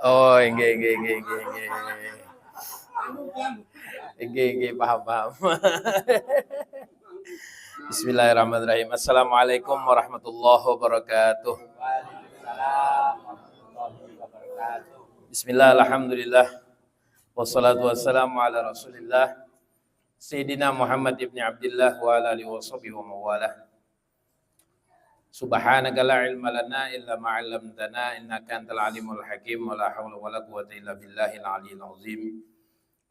Oh, nggih. Nggih, paham. Bismillahirrahmanirrahim. Assalamualaikum warahmatullahi wabarakatuh. Bismillah, alhamdulillah. Wassalatu wassalamu ala rasulillah Sayyidina Muhammad ibn Abdillah wa ala alihi wa sahbihi wa mawalah. Subhanaka la ilma lana illa ma 'allamtana innaka antal alimul hakim wa la haula wa la quwwata illa billahil aliyyil azim.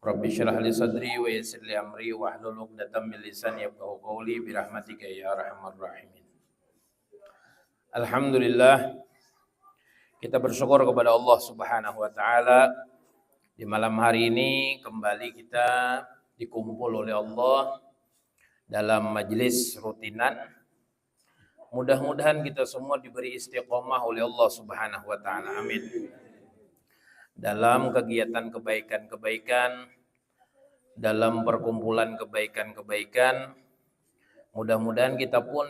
Rabbi shrah li sadri wa yassir li amri wa hlul 'uqdatam min lisani yafqahu qawli bi rahmatika ya arhamar rahimin. Alhamdulillah, kita bersyukur kepada Allah Subhanahu wa taala. Di malam hari ini kembali kita dikumpul oleh Allah dalam majelis rutinan. Mudah-mudahan kita semua diberi istiqomah oleh Allah Subhanahu wa taala. Amin. Dalam kegiatan kebaikan-kebaikan, dalam perkumpulan kebaikan-kebaikan, mudah-mudahan kita pun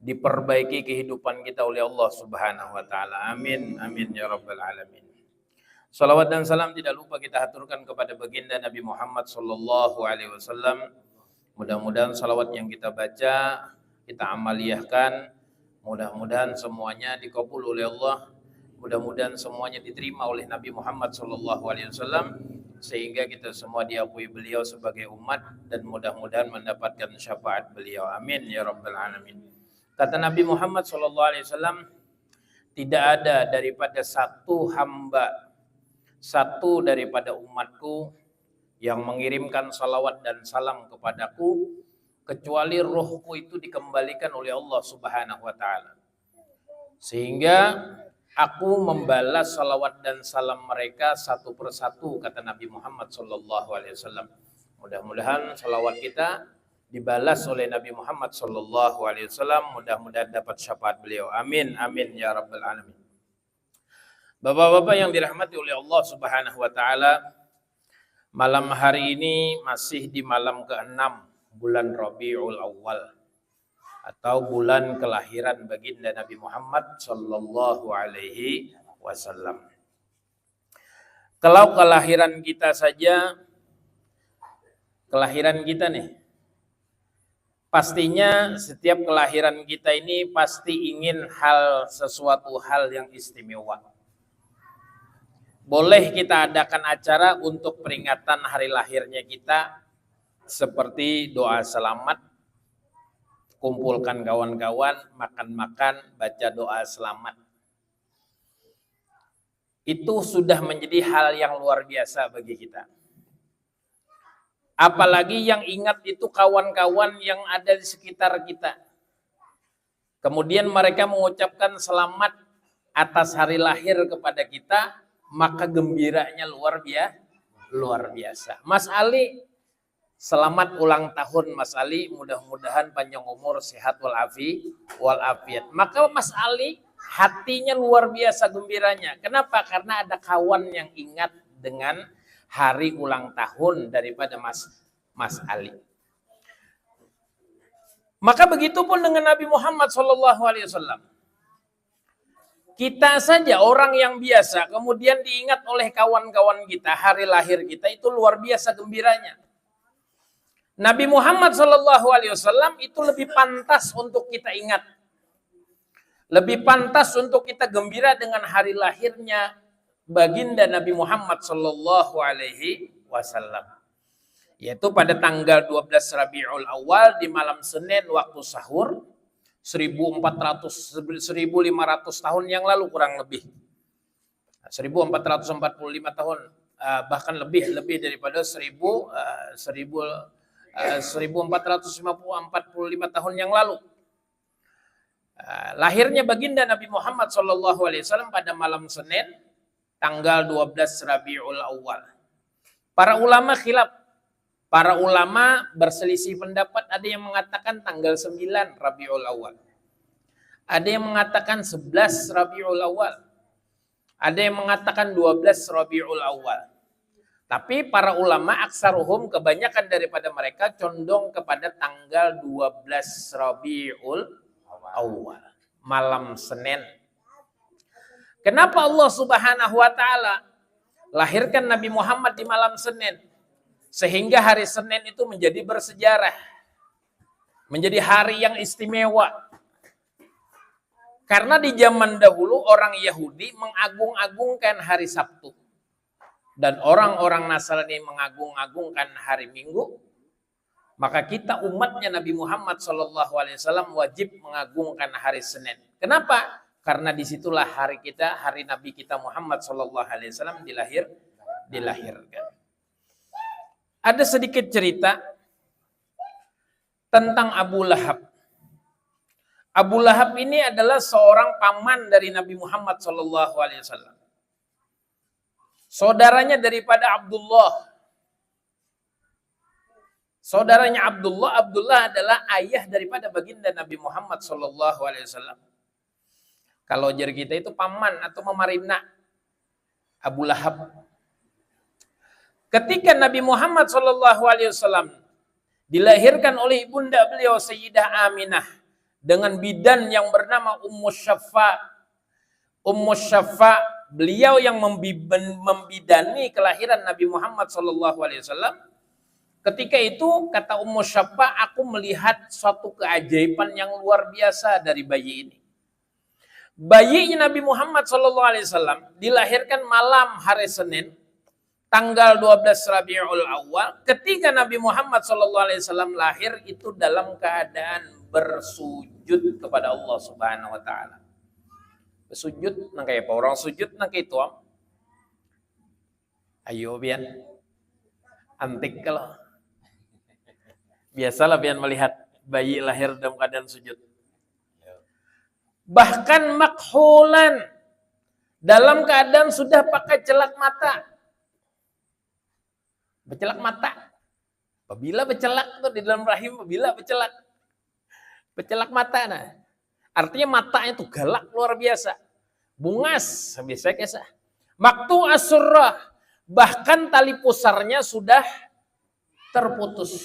diperbaiki kehidupan kita oleh Allah Subhanahu wa taala. Amin. Amin ya rabbal alamin. Salawat dan salam tidak lupa kita haturkan kepada baginda Nabi Muhammad sallallahu alaihi wasallam. Mudah-mudahan salawat yang kita baca, kita amaliyahkan, mudah-mudahan semuanya dikabul oleh Allah, mudah-mudahan semuanya diterima oleh Nabi Muhammad SAW, sehingga kita semua diakui beliau sebagai umat dan mudah-mudahan mendapatkan syafaat beliau. Amin ya rabbal alamin. Kata Nabi Muhammad SAW, tidak ada daripada satu hamba, satu daripada umatku yang mengirimkan salawat dan salam kepadaku kecuali rohku itu dikembalikan oleh Allah Subhanahu wa taala. Sehingga aku membalas salawat dan salam mereka satu persatu, kata Nabi Muhammad sallallahu alaihi wasallam. Mudah-mudahan salawat kita dibalas oleh Nabi Muhammad sallallahu alaihi wasallam, mudah-mudahan dapat syafaat beliau. Amin amin ya rabbal alamin. Bapak-bapak yang dirahmati oleh Allah Subhanahu wa taala, malam hari ini masih di malam ke-6 bulan Rabiul Awal atau bulan kelahiran baginda Nabi Muhammad sallallahu alaihi wasallam. Kalau kelahiran kita saja, kelahiran kita nih, pastinya setiap kelahiran kita ini pasti ingin sesuatu hal yang istimewa. Boleh kita adakan acara untuk peringatan hari lahirnya kita, seperti doa selamat, kumpulkan kawan-kawan, makan-makan, baca doa selamat. Itu sudah menjadi hal yang luar biasa bagi kita. Apalagi yang ingat itu kawan-kawan yang ada di sekitar kita. Kemudian mereka mengucapkan selamat atas hari lahir kepada kita, maka gembiranya luar biasa. Mas Ali, selamat ulang tahun Mas Ali, mudah-mudahan panjang umur, sehat walafiat. Maka Mas Ali hatinya luar biasa gembiranya. Kenapa? Karena ada kawan yang ingat dengan hari ulang tahun daripada Mas Ali. Maka begitu pun dengan Nabi Muhammad SAW. Kita saja orang yang biasa kemudian diingat oleh kawan-kawan kita, hari lahir kita itu luar biasa gembiranya. Nabi Muhammad SAW itu lebih pantas untuk kita ingat. Lebih pantas untuk kita gembira dengan hari lahirnya baginda Nabi Muhammad SAW. Yaitu pada tanggal 12 Rabiul Awal di malam Senin waktu sahur, 1500 tahun yang lalu kurang lebih. 1445 tahun, bahkan lebih daripada 1445 tahun yang lalu. Lahirnya baginda Nabi Muhammad SAW pada malam Senin tanggal 12 Rabiul Awal. Para ulama khilaf, para ulama berselisih pendapat, ada yang mengatakan tanggal 9 Rabiul Awal. Ada yang mengatakan 11 Rabiul Awal. Ada yang mengatakan 12 Rabiul Awal. Tapi para ulama aksaruhum, kebanyakan daripada mereka condong kepada tanggal 12 Rabiul Awal, malam Senin. Kenapa Allah Subhanahu wa taala lahirkan Nabi Muhammad di malam Senin? Sehingga hari Senin itu menjadi bersejarah. Menjadi hari yang istimewa. Karena di zaman dahulu orang Yahudi mengagung-agungkan hari Sabtu. Dan orang-orang Nasrani mengagung-agungkan hari Minggu. Maka kita umatnya Nabi Muhammad SAW wajib mengagungkan hari Senin. Kenapa? Karena disitulah hari kita, hari Nabi kita Muhammad SAW dilahirkan. Ada sedikit cerita tentang Abu Lahab. Abu Lahab ini adalah seorang paman dari Nabi Muhammad SAW. Saudaranya daripada Abdullah. Saudaranya Abdullah, Abdullah adalah ayah daripada baginda Nabi Muhammad SAW. Kalau jar kita itu paman atau memarina Abu Lahab. Ketika Nabi Muhammad SAW dilahirkan oleh ibunda beliau Sayyidah Aminah dengan bidan yang bernama Ummu Syafa. Ummu Syafa, beliau yang membidani kelahiran Nabi Muhammad SAW. Ketika itu kata Ummu Syafa, aku melihat suatu keajaiban yang luar biasa dari bayi ini. Bayi Nabi Muhammad SAW dilahirkan malam hari Senin, tanggal 12 Rabiul Awal. Ketika Nabi Muhammad SAW lahir itu dalam keadaan bersujud kepada Allah Subhanahu Wa Taala. Bersujud, nang kayak apa orang sujud nang kayak itu? Ayo bian, antik kalau biasalah bian melihat bayi lahir dalam keadaan sujud. Bahkan makhulan, dalam keadaan sudah pakai celak mata. Bercelak mata. Apabila bercelak tuh di dalam rahim, apabila bercelak. Bercelak mata nah. Artinya matanya itu galak luar biasa. Bungas, biasa kisah. Maktu asurrah, bahkan tali pusarnya sudah terputus.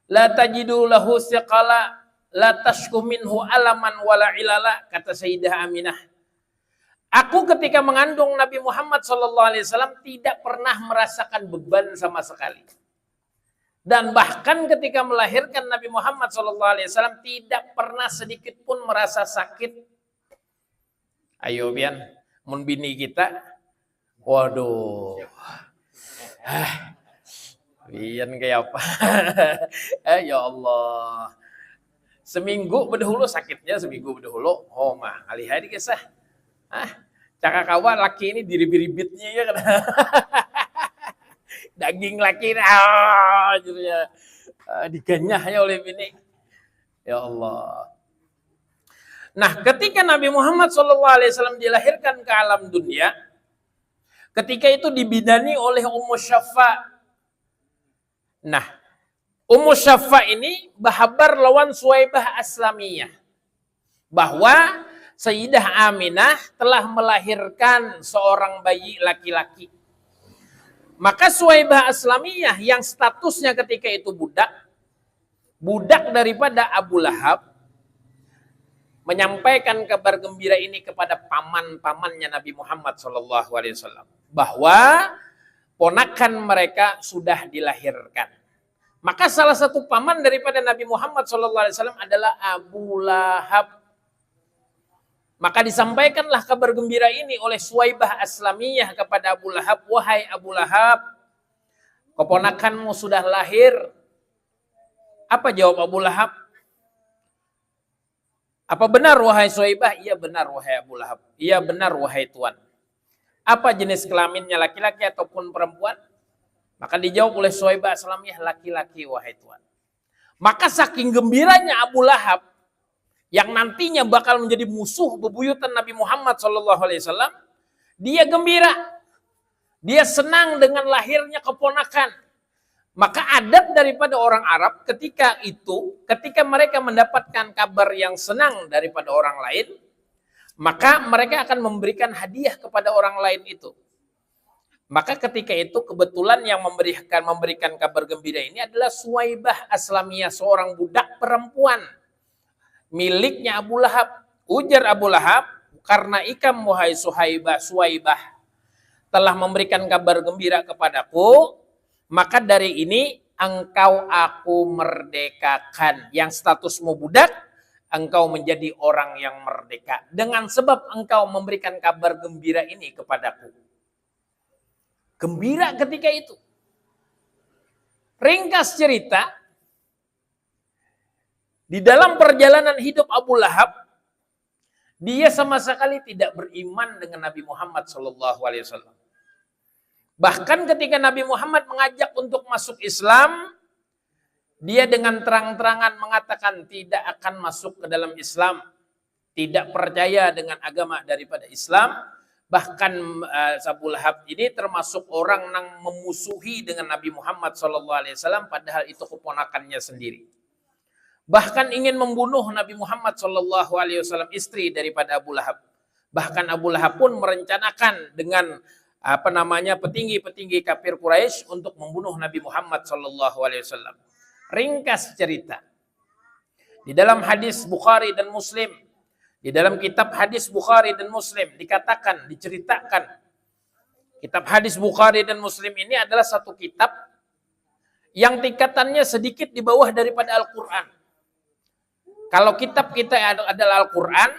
La tajidu lahu siqala la tashku minhu alaman wala ilala, kata Sayyidah Aminah. Aku ketika mengandung Nabi Muhammad SAW tidak pernah merasakan beban sama sekali. Dan bahkan ketika melahirkan Nabi Muhammad SAW tidak pernah sedikit pun merasa sakit. Ayo bian, mun bini kita, waduh, bian kayak apa? Ya Allah. Seminggu berdahulu sakitnya, seminggu berdahulu. Oh mah, alihai kisah. Cakak kawan laki ini diribit-ribitnya ya kan. Daging laki ini gitu ya. Diganyahnya oleh bini. Ya Allah. Nah, ketika Nabi Muhammad SAW dilahirkan ke alam dunia, ketika itu dibidani oleh Ummu Syafa. Nah, Ummu Syafa ini bahabar lawan Suwaibah Aslamiyah. Bahwa Sayyidah Aminah telah melahirkan seorang bayi laki-laki. Maka Suwaibah Aslamiyah yang statusnya ketika itu budak daripada Abu Lahab, menyampaikan kabar gembira ini kepada paman-pamannya Nabi Muhammad SAW. Bahwa ponakan mereka sudah dilahirkan. Maka salah satu paman daripada Nabi Muhammad SAW adalah Abu Lahab. Maka disampaikanlah kabar gembira ini oleh Suwaibah Aslamiyah kepada Abu Lahab. Wahai Abu Lahab, keponakanmu sudah lahir. Apa jawab Abu Lahab? Apa benar wahai Suwaibah? Iya benar wahai Abu Lahab. Iya benar wahai Tuan. Apa jenis kelaminnya, laki-laki ataupun perempuan? Maka dijawab oleh Suwaibah Aslamiyah, laki-laki wahai Tuan. Maka saking gembiranya Abu Lahab, yang nantinya bakal menjadi musuh bebuyutan Nabi Muhammad SAW, dia gembira. Dia senang dengan lahirnya keponakan. Maka adat daripada orang Arab ketika mereka mendapatkan kabar yang senang daripada orang lain, maka mereka akan memberikan hadiah kepada orang lain itu. Maka ketika itu kebetulan yang memberikan kabar gembira ini adalah Suwaibah Aslamiyah, seorang budak perempuan miliknya Abu Lahab. Ujar Abu Lahab, karena ikam wahai Suwaibah telah memberikan kabar gembira kepadaku, maka dari ini engkau aku merdekakan. Yang statusmu budak, engkau menjadi orang yang merdeka. Dengan sebab engkau memberikan kabar gembira ini kepadaku. Gembira ketika itu. Ringkas cerita, di dalam perjalanan hidup Abu Lahab, dia sama sekali tidak beriman dengan Nabi Muhammad SAW. Bahkan ketika Nabi Muhammad mengajak untuk masuk Islam, dia dengan terang-terangan mengatakan tidak akan masuk ke dalam Islam, tidak percaya dengan agama daripada Islam. Bahkan Abu Lahab ini termasuk orang yang memusuhi dengan Nabi Muhammad SAW, padahal itu keponakannya sendiri. Bahkan ingin membunuh Nabi Muhammad SAW, istri daripada Abu Lahab. Bahkan Abu Lahab pun merencanakan dengan petinggi-petinggi kafir Quraisy untuk membunuh Nabi Muhammad SAW. Ringkas cerita, di dalam hadis Bukhari dan Muslim, di dalam kitab hadis Bukhari dan Muslim dikatakan, diceritakan, kitab hadis Bukhari dan Muslim ini adalah satu kitab yang tingkatannya sedikit di bawah daripada Al-Quran. Kalau kitab kita adalah Al-Quran,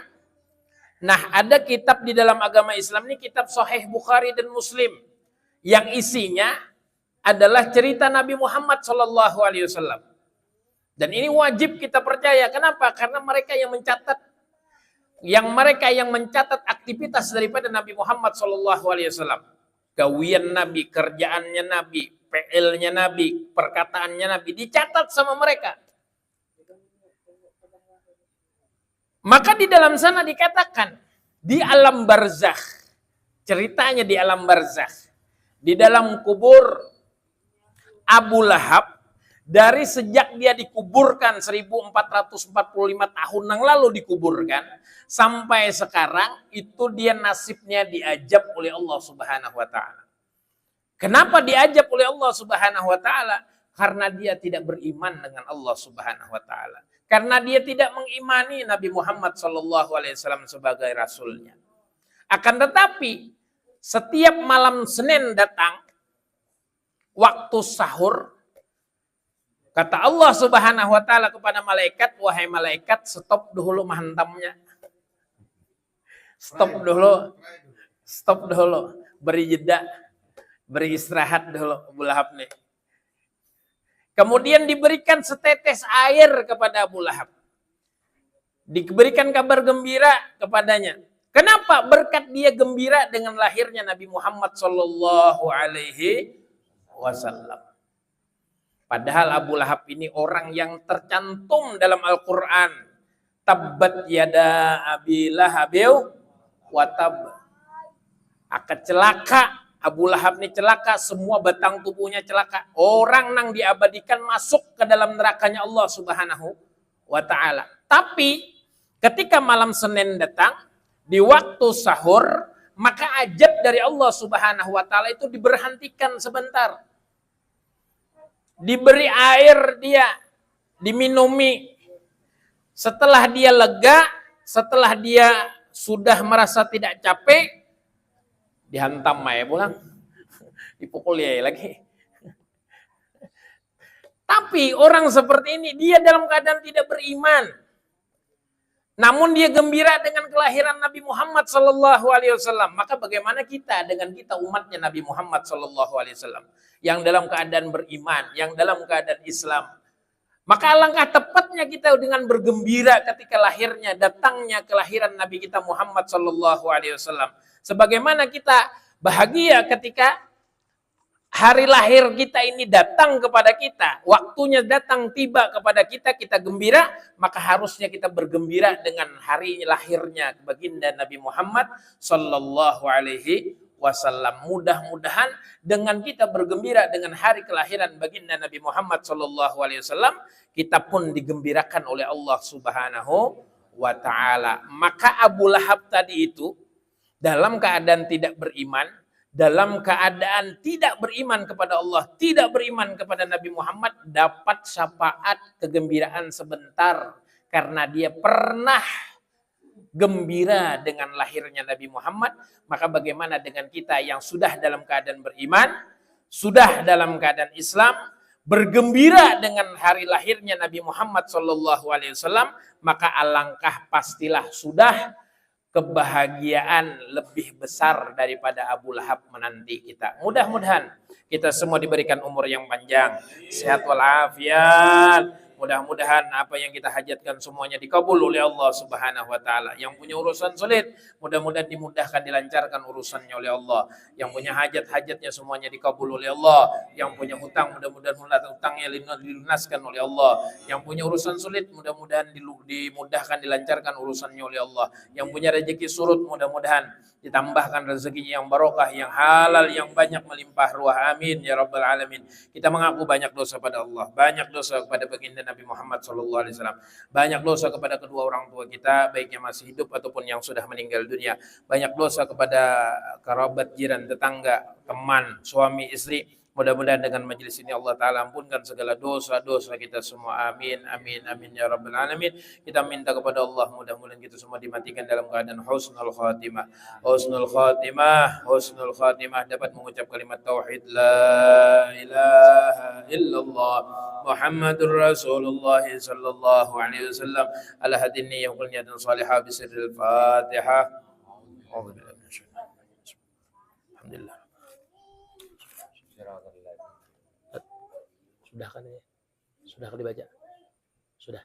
nah ada kitab di dalam agama Islam ini, kitab Sahih Bukhari dan Muslim, yang isinya adalah cerita Nabi Muhammad SAW. Dan ini wajib kita percaya. Kenapa? Karena mereka yang mencatat aktivitas daripada Nabi Muhammad SAW. Gawian Nabi, kerjaannya Nabi, PL-nya Nabi, perkataannya Nabi, dicatat sama mereka. Maka di dalam sana dikatakan, di alam barzakh, ceritanya di alam barzakh, di dalam kubur Abu Lahab, dari sejak dia dikuburkan 1445 tahun yang lalu dikuburkan, sampai sekarang itu dia nasibnya diajab oleh Allah Subhanahu wa Ta'ala. Kenapa diajab oleh Allah Subhanahu wa Ta'ala? Karena dia tidak beriman dengan Allah Subhanahu wa Ta'ala. Karena dia tidak mengimani Nabi Muhammad SAW sebagai rasulnya. Akan tetapi setiap malam Senin datang, waktu sahur, kata Allah Subhanahu wa Ta'ala kepada malaikat, wahai malaikat, stop dulu menghantamnya. Stop dulu, beri jeda, beri istirahat dulu Abu Lahab nih. Kemudian diberikan setetes air kepada Abu Lahab. Diberikan kabar gembira kepadanya. Kenapa? Berkat dia gembira dengan lahirnya Nabi Muhammad SAW. Padahal Abu Lahab ini orang yang tercantum dalam Al-Quran. Tabbat yada Abi Lahabil wa tab. Akan celaka. Abu Lahab ini celaka, semua batang tubuhnya celaka. Orang yang diabadikan masuk ke dalam nerakanya Allah Subhanahu wa Ta'ala. Tapi ketika malam Senin datang, di waktu sahur, maka ajab dari Allah Subhanahu wa Ta'ala itu diberhentikan sebentar. Diberi air dia, diminumi. Setelah dia lega, setelah dia sudah merasa tidak capek, dihantam ya pulang, dipukul ya lagi. Tapi orang seperti ini dia dalam keadaan tidak beriman. Namun dia gembira dengan kelahiran Nabi Muhammad SAW. Maka bagaimana kita dengan kita umatnya Nabi Muhammad SAW yang dalam keadaan beriman, yang dalam keadaan Islam. Maka alangkah tepatnya kita dengan bergembira ketika datangnya kelahiran Nabi kita Muhammad SAW. Sebagaimana kita bahagia ketika hari lahir kita ini datang kepada kita, waktunya datang tiba kepada kita, kita gembira, maka harusnya kita bergembira dengan hari lahirnya baginda Nabi Muhammad sallallahu alaihi wasallam. Mudah-mudahan dengan kita bergembira dengan hari kelahiran baginda Nabi Muhammad sallallahu alaihi wasallam, kita pun digembirakan oleh Allah Subhanahu wa Ta'ala. Maka Abu Lahab tadi itu dalam keadaan tidak beriman, dalam keadaan tidak beriman kepada Allah, tidak beriman kepada Nabi Muhammad, dapat syafaat kegembiraan sebentar karena dia pernah gembira dengan lahirnya Nabi Muhammad, maka bagaimana dengan kita yang sudah dalam keadaan beriman, sudah dalam keadaan Islam, bergembira dengan hari lahirnya Nabi Muhammad SAW, maka alangkah pastilah sudah kebahagiaan lebih besar daripada Abu Lahab menanti kita. Mudah-mudahan kita semua diberikan umur yang panjang, sehat walafiat. Mudah-mudahan apa yang kita hajatkan semuanya dikabul oleh Allah Subhanahu wa taala. Yang punya urusan sulit, mudah-mudahan dimudahkan, dilancarkan urusannya oleh Allah. Yang punya hajat-hajatnya semuanya dikabul oleh Allah. Yang punya hutang, mudah-mudahan hutangnya dilunaskan oleh Allah. Yang punya urusan sulit, mudah-mudahan dimudahkan, dilancarkan urusannya oleh Allah. Yang punya rezeki surut, mudah-mudahan ditambahkan rezekinya yang barokah, yang halal, yang banyak melimpah ruah. Amin ya rabbal alamin. Kita mengaku banyak dosa pada Allah, banyak dosa kepada baginda Nabi Muhammad SAW, banyak dosa kepada kedua orang tua kita, baik yang masih hidup ataupun yang sudah meninggal dunia, banyak dosa kepada kerabat, jiran, tetangga, teman, suami, istri. Mudah-mudahan dengan majelis ini Allah Ta'ala ampunkan segala dosa-dosa kita semua. Amin, amin, amin ya rabbal alamin. Kita minta kepada Allah, mudah-mudahan kita semua dimatikan dalam keadaan husnul khatimah. Husnul khatimah, husnul khatimah, dapat mengucap kalimat tauhid la ilaha illallah Muhammadur Rasulullah sallallahu alaihi wasallam ala hadin niyyah wal niyatin salihah bi sirril Fatihah. Alhamdulillah. Sudah kan ya? Sudah kan dibaca? Sudah.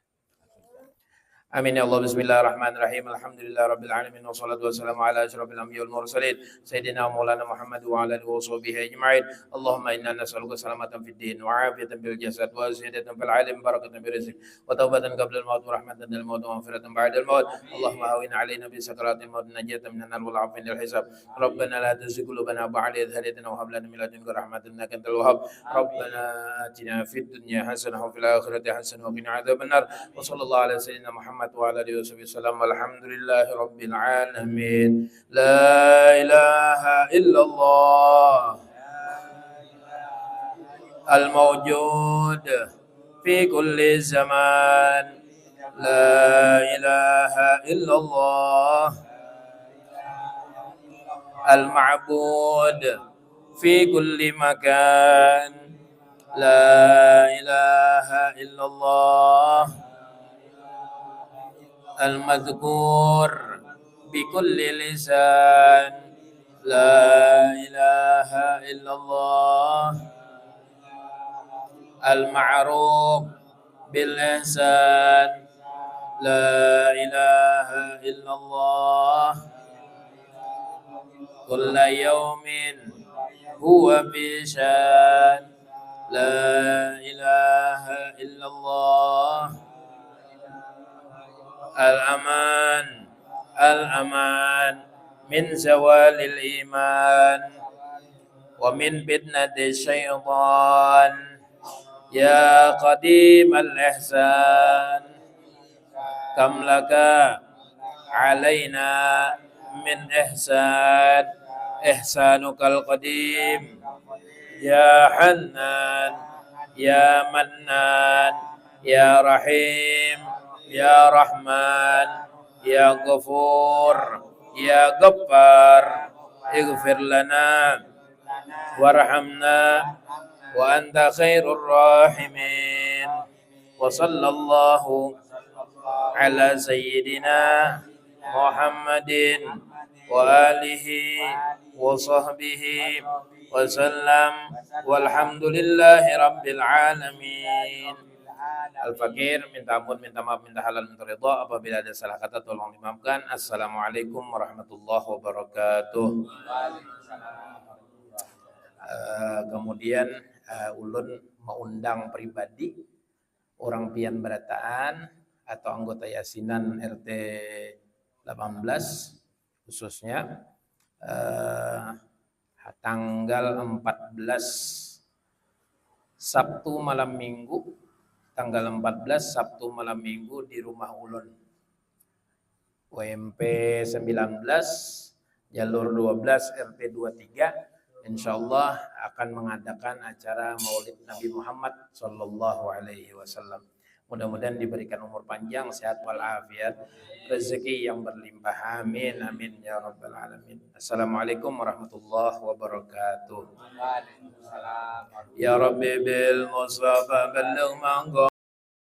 Amin ya Allah. Bismillahirrahmanirrahim. Alhamdulillah rabbil alamin wassalatu wassalamu ala asyrafil anbiya'i wal mursalin sayyidina maulana Muhammad wa ala alihi washabihi ajma'in. Allahumma inna nas'aluka salamatan fid din wa 'afiyatan bil jasad wa ziyadatan fil 'ilm barakatan fil rizq wa taubatan qabla al maut wa rahmatan lil maut wa maghfiratan ba'da al maut. Allahumma hawwin 'alaina bi sakaratil maut najatan minan nar wal 'afiyatan lil hisab. Rabbana la tuzigh qulubana ba'da idh hadaytana wa hab lana min ladunka rahmatan innaka antal wahhab. Rabbana atina fid dunya hasanah wa fil akhirati hasanah wa qina adzaban nar. Wa sallallahu ala sayyidina Muhammad wa ala alihi wasallam. Alhamdulillahi rabbil alamin. La ilaha illallah al-mawjud fi kulli zaman. La ilaha illallah al-ma'bud fi kulli makan. La ilaha illallah al-madhkur bi kulli lisan. La ilaha illallah al-ma'ruf bil ihsan. La ilaha illallah kulla yawmin huwa bi shan. La ilaha illallah al-aman, al-aman min zawalil iman wa min fitnati syaitan. Ya qadim al-ihsan, kam laka alaina min ihsan, ihsanukal qadim. Ya Hannan, Ya Mannan, Ya Rahim, Ya Rahman, Ya Ghafur, Ya Ghaffar, ighfir lana warhamna wa anta khairur rahimin. Wa sallallahu ala sayyidina Muhammadin wa alihi wa sahbihi wa sallam walhamdulillahi rabbil alamin. Al-Fakir minta ampun, minta maaf, minta halal, minta ridha. Apabila ada salah kata tolong dimaafkan. Assalamualaikum warahmatullahi wabarakatuh. Kemudian ulun mengundang pribadi orang pian berataan atau anggota yasinan RT 18 khususnya tanggal 14 Sabtu malam Minggu, tanggal 14 Sabtu malam Minggu di rumah ulun WMP 19 jalur 12 RT 23 insyaallah akan mengadakan acara Maulid Nabi Muhammad sallallahu alaihi wasallam. Mudah-mudahan diberikan umur panjang, sehat walafiat, rezeki yang berlimpah. Amin amin ya rabbal alamin. Assalamualaikum warahmatullahi wabarakatuh. Ya Rabbi bil Mustafa balligh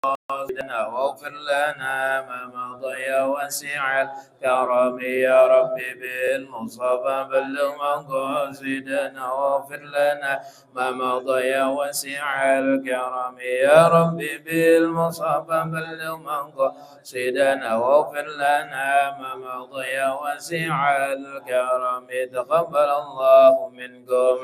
مقاصدنا واغفر لنا ما مضى يا واسع الكرم يا ربي بالمصطفى بلغ مقاصدنا واغفر لنا ما مضى يا واسع الكرم يا ربي بالمصطفى بلغ مقاصدنا واغفر لنا ما مضى يا واسع الكرم تقبل الله منكم